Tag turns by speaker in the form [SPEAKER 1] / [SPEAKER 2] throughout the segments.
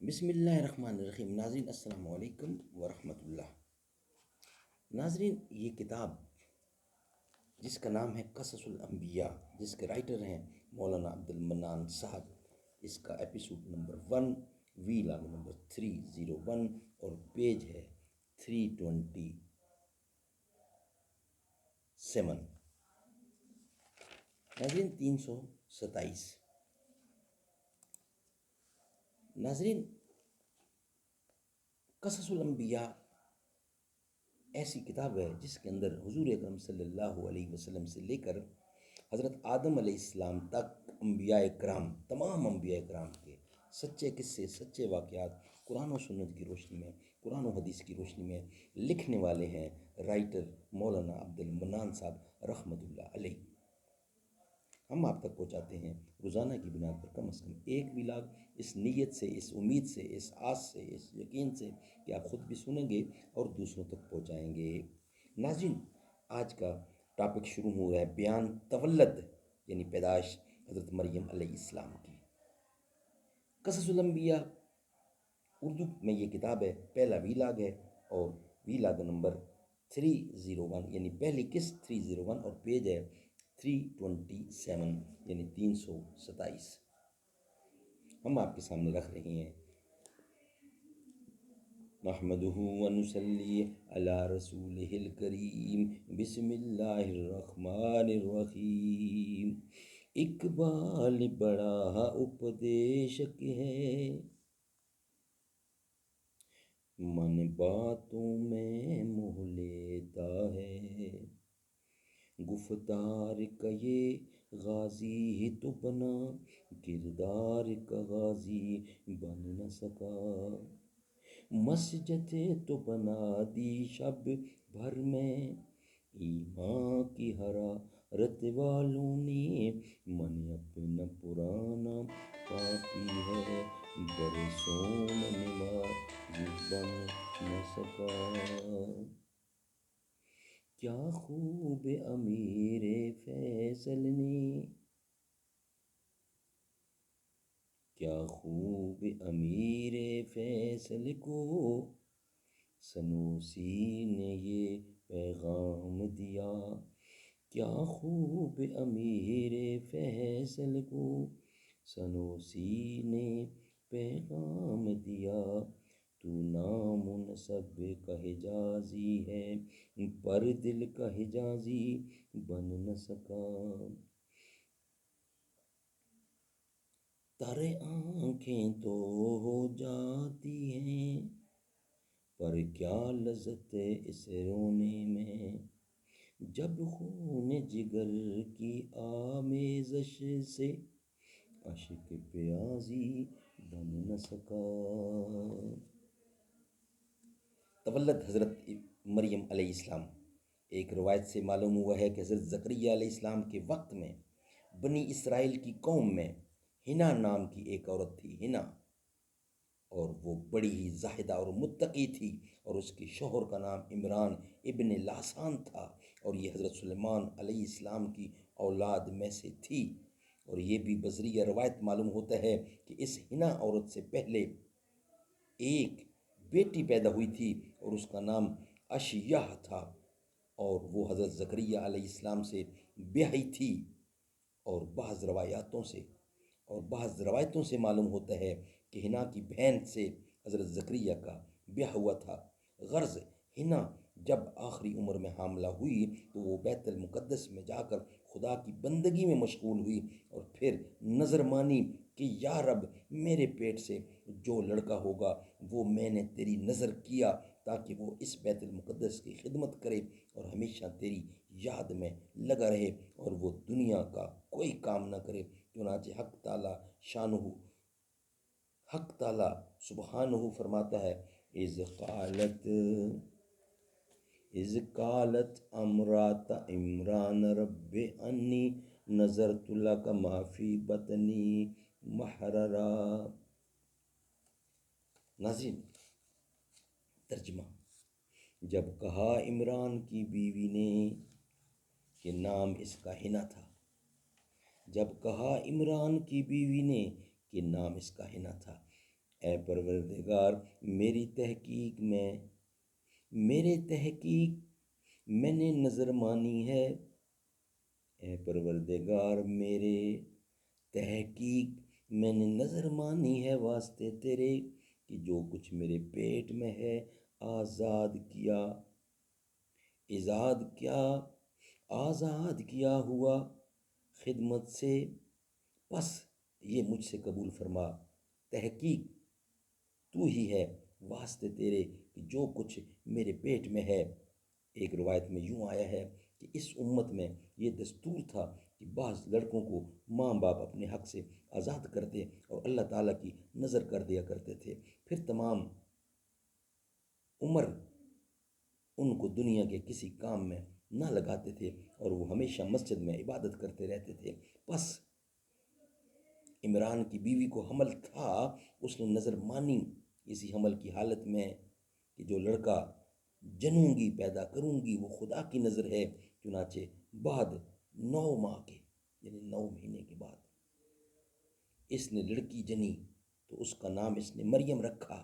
[SPEAKER 1] بسم اللہ الرحمن الرحیم۔ ناظرین السلام علیکم ورحمۃ اللہ۔ ناظرین، یہ کتاب جس کا نام ہے قصص الانبیاء، جس کے رائٹر ہیں مولانا عبد المنان صاحب، اس کا ایپیسوڈ نمبر 1، وی لاگ نمبر 301 اور پیج ہے 327۔ ناظرین 327۔ ناظرین، قصص الانبیاء ایسی کتاب ہے جس کے اندر حضور اکرم صلی اللہ علیہ وسلم سے لے کر حضرت آدم علیہ السلام تک انبیاء کرام، تمام انبیاء کرام کے سچے قصے، سچے واقعات قرآن و سنت کی روشنی میں، قرآن و حدیث کی روشنی میں لکھنے والے ہیں رائٹر مولانا عبد المنان صاحب رحمۃ اللہ علیہ۔ ہم آپ تک پہنچاتے ہیں روزانہ کی بنا پر کم از کم ایک ولاگ، اس نیت سے، اس امید سے، اس آس سے، اس یقین سے کہ آپ خود بھی سنیں گے اور دوسروں تک پہنچائیں گے۔ ناظرین، آج کا ٹاپک شروع ہو رہا ہے بیان تولد، یعنی پیدائش حضرت مریم علیہ السلام کی۔ قصص الانبیاء اردو میں یہ کتاب ہے، پہلا ولاگ ہے اور ولاگ نمبر 301، یعنی پہلی قسط 301 اور پیج ہے 327، یعنی 327۔ ہم آپ کے سامنے رکھ رہے ہیں نحمدہ ونصلی علی رسولہ الکریم، بسم اللہ الرحمن الرحیم۔ اقبال بڑا اپدیشک ہے، من باتوں میں موہ لیتا ہے، گفتار کا یہ غازی ہی تو بنا، کردار کا غازی بن نہ سکا، مسجد تو بنا دی شب بھر میں، ایمان کی حرارت والوں نے، من اپنا پرانا پاپی ہے، برسوں میں نمازی بن نہ سکا، کیا خوب امیر فیصل نے، کیا خوب امیر فیصل کو سنوسی نے یہ پیغام دیا، کیا خوب امیر فیصل کو سنوسی نے پیغام دیا، تو نام و نسب کا حجازی ہے پر دل کا حجازی بن نہ سکا، تر آنکھیں تو ہو جاتی ہیں پر کیا لذت اس رونے میں، جب خون جگر کی آمیزش سے عشق پیازی بن نہ سکا۔ تولد حضرت مریم علیہ السلام، ایک روایت سے معلوم ہوا ہے کہ حضرت زکریا علیہ السلام کے وقت میں بنی اسرائیل کی قوم میں ہنا نام کی ایک عورت تھی، ہنا، اور وہ بڑی ہی زاہدہ اور متقی تھی، اور اس کے شوہر کا نام عمران ابن لاسان تھا، اور یہ حضرت سلیمان علیہ السلام کی اولاد میں سے تھی، اور یہ بھی بذریعہ روایت معلوم ہوتا ہے کہ اس ہنا عورت سے پہلے ایک بیٹی پیدا ہوئی تھی اور اس کا نام اشیاہ تھا، اور وہ حضرت زکریا علیہ السلام سے بیاہی تھی، اور بعض روایتوں سے معلوم ہوتا ہے کہ ہنا کی بہن سے حضرت زکریا کا بیاہ ہوا تھا۔ غرض ہنا جب آخری عمر میں حاملہ ہوئی تو وہ بیت المقدس میں جا کر خدا کی بندگی میں مشغول ہوئی، اور پھر نظر مانی کہ یا رب، میرے پیٹ سے جو لڑکا ہوگا وہ میں نے تیری نظر کیا تاکہ وہ اس بیت المقدس کی خدمت کرے اور ہمیشہ تیری یاد میں لگا رہے اور وہ دنیا کا کوئی کام نہ کرے۔ چنانچہ حق تعالی سبحانہ فرماتا ہے، اذ قالت امرات عمران رب انی نظرت لک ما فی بطنی محررا۔ ناظرین، ترجمہ: جب کہا عمران کی بیوی نے کہ نام اس کا ہنا تھا، جب کہا عمران کی بیوی نے کہ نام اس کا ہنا تھا، اے پروردگار میرے تحقیق میں نے نظر مانی ہے، اے پروردگار میرے تحقیق میں نے نظر مانی ہے واسطے تیرے، کہ جو کچھ میرے پیٹ میں ہے ایجاد کیا آزاد کیا ہوا خدمت سے، پس یہ مجھ سے قبول فرما، تحقیق تو ہی ہے واسطے تیرے، کہ جو کچھ میرے پیٹ میں ہے۔ ایک روایت میں یوں آیا ہے کہ اس امت میں یہ دستور تھا کہ بعض لڑکوں کو ماں باپ اپنے حق سے آزاد کرتے اور اللہ تعالیٰ کی نظر کر دیا کرتے تھے، پھر تمام عمر ان کو دنیا کے کسی کام میں نہ لگاتے تھے اور وہ ہمیشہ مسجد میں عبادت کرتے رہتے تھے۔ پس عمران کی بیوی کو حمل تھا، اس نے نظر مانی اسی حمل کی حالت میں کہ جو لڑکا جنوں گی پیدا کروں گی وہ خدا کی نظر ہے، چنانچہ بعد 9 ماہ کے یعنی 9 مہینے کے بعد اس نے لڑکی جنی تو اس کا نام اس نے مریم رکھا۔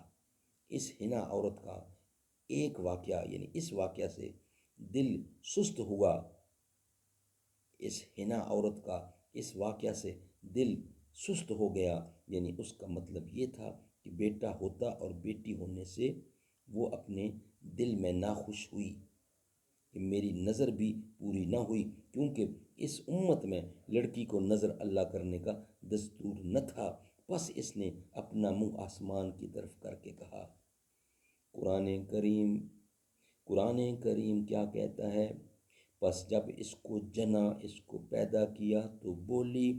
[SPEAKER 1] اس حنا عورت کا ایک واقعہ یعنی اس واقعہ سے دل سست ہوا، اس حنا عورت کا اس واقعہ سے دل سست ہو گیا، یعنی اس کا مطلب یہ تھا کہ بیٹا ہوتا اور بیٹی ہونے سے وہ اپنے دل میں ناخوش ہوئی کہ میری نظر بھی پوری نہ ہوئی، کیونکہ اس امت میں لڑکی کو نظر اللہ کرنے کا دستور نہ تھا۔ پس اس نے اپنا منہ آسمان کی طرف کر کے کہا۔ قرآن کریم کیا کہتا ہے؟ پس جب اس کو جنا، اس کو پیدا کیا تو بولی،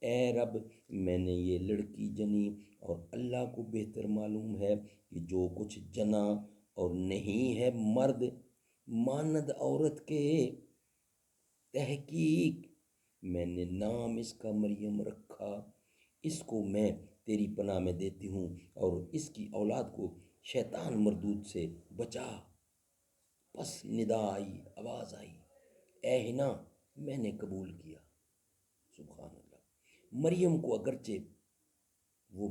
[SPEAKER 1] اے رب میں نے یہ لڑکی جنی اور اللہ کو بہتر معلوم ہے کہ جو کچھ جنا اور نہیں ہے مرد ماند عورت کے، تحقیق میں نے نام اس کا مریم رکھا، اس کو میں تیری پناہ میں دیتی ہوں اور اس کی اولاد کو شیطان مردود سے بچا۔ پس ندا آئی، آواز آئی، اے حنا میں نے قبول کیا۔ سبحان اللہ۔ مریم کو اگرچہ وہ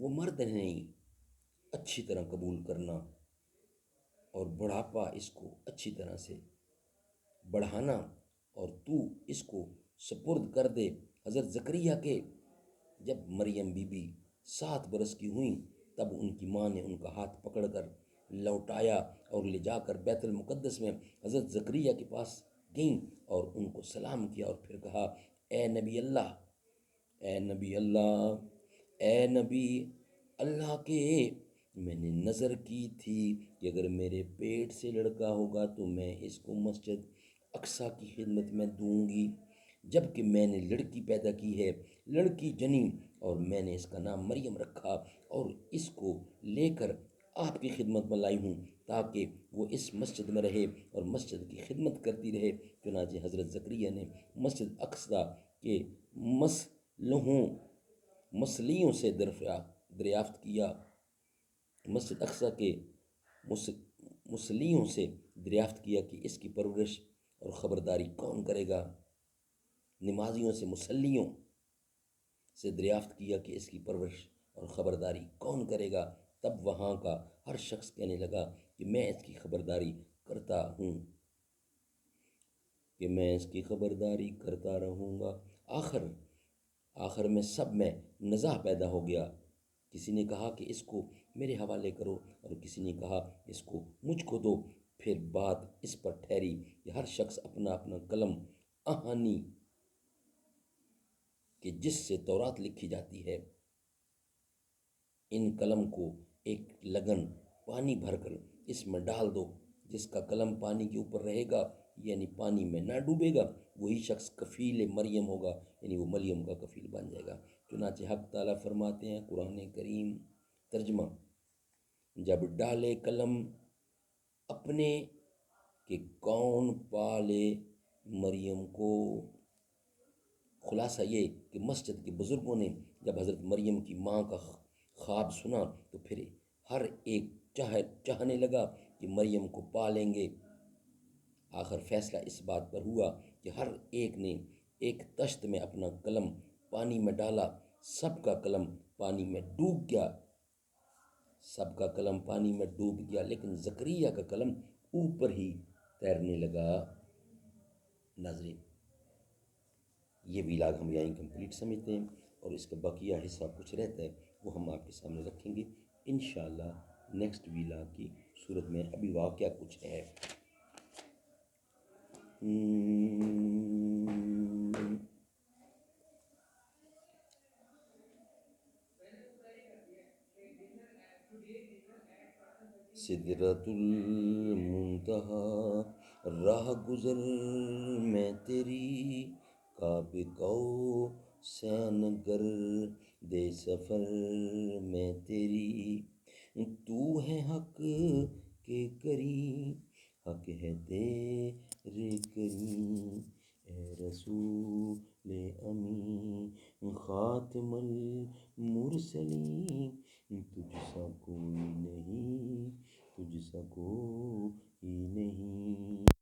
[SPEAKER 1] مرد نہیں، اچھی طرح قبول کرنا اور بڑھاپا اس کو اچھی طرح سے بڑھانا اور تو اس کو سپرد کر دے۔ حضرت زکریا کے جب مریم بی بی 7 برس کی ہوئیں تب ان کی ماں نے ان کا ہاتھ پکڑ کر لوٹایا اور لے جا کر بیت المقدس میں حضرت زکریا کے پاس گئیں اور ان کو سلام کیا اور پھر کہا، اے نبی اللہ، اے نبی اللہ، اے نبی اللہ کے، میں نے نظر کی تھی کہ اگر میرے پیٹ سے لڑکا ہوگا تو میں اس کو مسجد اقصیٰ کی خدمت میں دوں گی، جب کہ میں نے لڑکی پیدا کی ہے، لڑکی جنی اور میں نے اس کا نام مریم رکھا اور اس کو لے کر آپ کی خدمت میں لائی ہوں تاکہ وہ اس مسجد میں رہے اور مسجد کی خدمت کرتی رہے۔ چنانچہ حضرت زکریا نے مسجد اقصیٰ کے مسلیوں سے دریافت کیا، مسجد اقصیٰ کے مسلیوں سے دریافت کیا کہ اس کی پرورش اور خبرداری کون کرے گا۔ نمازیوں سے، مسلیوں سے دریافت کیا کہ اس کی پرورش اور خبرداری کون کرے گا۔ تب وہاں کا ہر شخص کہنے لگا کہ میں اس کی خبرداری کرتا رہوں گا۔ آخر میں سب میں نزاع پیدا ہو گیا، کسی نے کہا کہ اس کو میرے حوالے کرو اور کسی نے کہا اس کو مجھ کو دو۔ پھر بات اس پر ٹھہری کہ ہر شخص اپنا اپنا قلم آہنی کہ جس سے تورات لکھی جاتی ہے، ان قلم کو ایک لگن پانی بھر کر اس میں ڈال دو، جس کا قلم پانی کے اوپر رہے گا یعنی پانی میں نہ ڈوبے گا وہی شخص کفیل مریم ہوگا، یعنی وہ مریم کا کفیل بن جائے گا۔ چنانچہ حق تعالیٰ فرماتے ہیں، قرآن کریم ترجمہ، جب ڈالے قلم اپنے کہ کون پالے مریم کو۔ خلاصہ یہ کہ مسجد کے بزرگوں نے جب حضرت مریم کی ماں کا خواب سنا تو پھر ہر ایک چاہنے لگا کہ مریم کو پالیں گے۔ آخر فیصلہ اس بات پر ہوا کہ ہر ایک نے ایک تشت میں اپنا قلم پانی میں ڈالا، سب کا قلم پانی میں ڈوب گیا، سب کا قلم پانی میں ڈوب گیا، لیکن زکریا کا قلم اوپر ہی تیرنے لگا۔ ناظرین، یہ ویلاگ ہم یہیں کمپلیٹ سمجھتے ہیں، اور اس کا بقیہ حصہ کچھ رہتا ہے وہ ہم آپ کے سامنے رکھیں گے انشاءاللہ نیکسٹ ویلاگ کی صورت میں۔ ابھی واقعہ کچھ ہے۔ سدرۃ المنتہا، راہ گزر میں تیری، قاب قوسین گرد سفر میں تیری، تو ہے حق کے کریم، حق ہے تیرے کریم، اے رسول امین، خاتم المرسلین، تجھ سا کوئی نہیں، تجھ سا کوئی نہیں۔